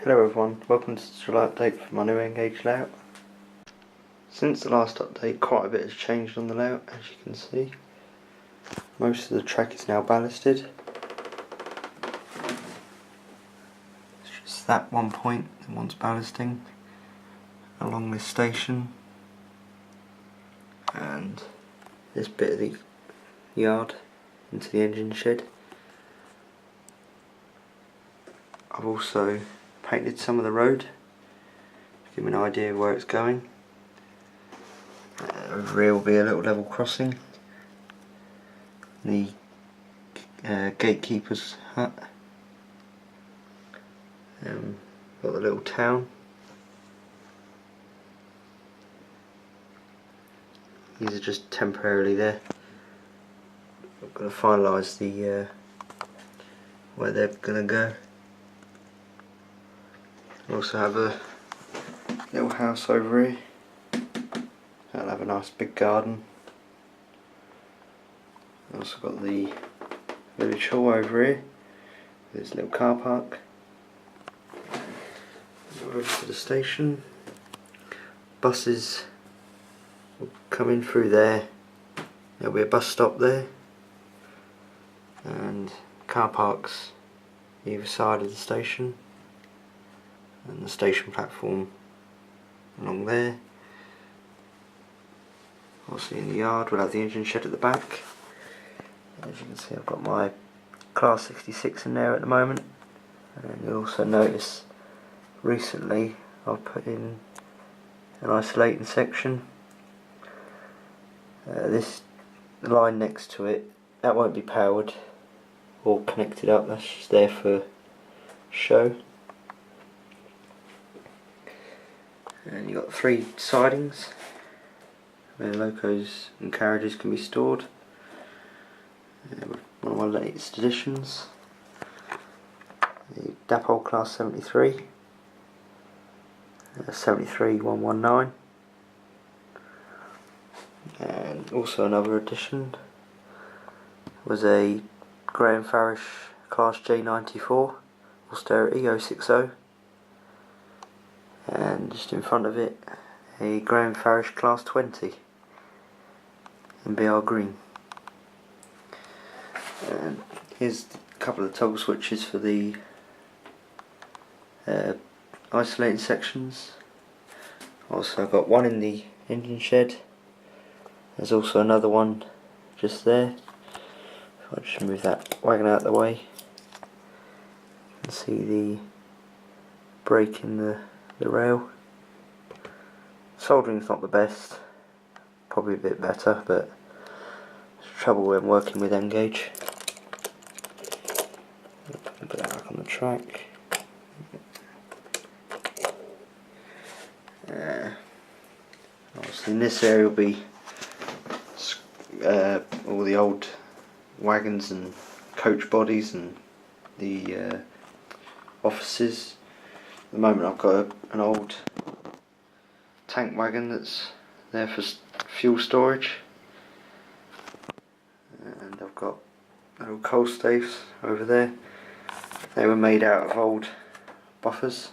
Hello everyone, welcome to the July update for my new Engage layout. Since the last update, quite a bit has changed on the layout, as you can see. Most of the track is now ballasted. It's just that one point that wants ballasting along this station and this bit of the yard into the engine shed. I've also painted some of the road to give me an idea of where it's going. Over here will be a little level crossing. The gatekeeper's hut. Got the little town. These are just temporarily there. I've got to finalise the where they're gonna go. I also have a little house over here. That'll have a nice big garden. I've also got the village hall over here. There's a little car park. Over to the station. Buses will come in through there. There'll be a bus stop there. And car parks either side of the station. And the station platform along there. Also in the yard we'll have the engine shed at the back. As you can see, I've got my Class 66 in there at the moment, and you'll also notice recently I've put in an isolating section. This line next to it, that won't be powered or connected up, that's just there for show. And you've got 3 sidings where locos and carriages can be stored. One of my latest additions, the Dapol Class 73, 73119, and also another addition was a Graham Farish Class J94 Austerity 060, and just in front of it a Graham Farish Class 20 in BR green. And here's a couple of toggle switches for the isolating sections. Also I've got one in the engine shed. There's also another one just there. If I just move that wagon out of the way, you can see the break in the rail. Soldering's not the best, probably a bit better, but there's trouble when working with Engage. Put that back on the track. Obviously in this area will be all the old wagons and coach bodies and the offices. At the moment I've got an old tank wagon that's there for fuel storage, and I've got little coal staves over there. They were made out of old buffers.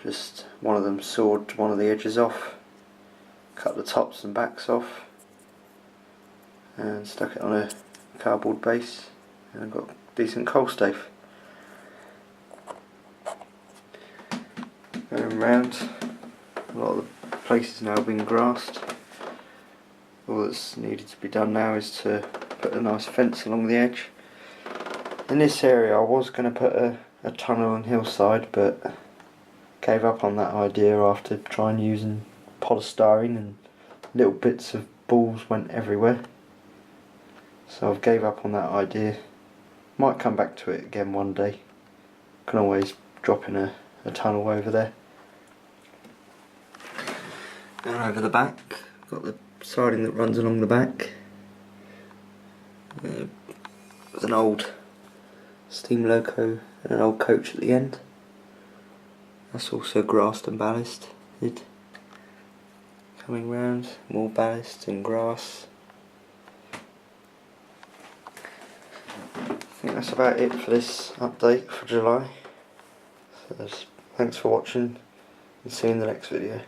Just one of them sawed one of the edges off, cut the tops and backs off, and stuck it on a cardboard base, and I've got a decent coal stave. Going round, a lot of the places now been grassed. All that's needed to be done now is to put a nice fence along the edge. In this area I was going to put a tunnel on hillside, but gave up on that idea after trying using polystyrene and little bits of balls went everywhere. So I've gave up on that idea. Might come back to it again one day. Can always drop in a tunnel over there. And over the back, got the siding that runs along the back. There's an old steam loco and an old coach at the end. That's also grassed and ballasted. Coming round, more ballast and grass. I think that's about it for this update for July. Thanks for watching and see you in the next video.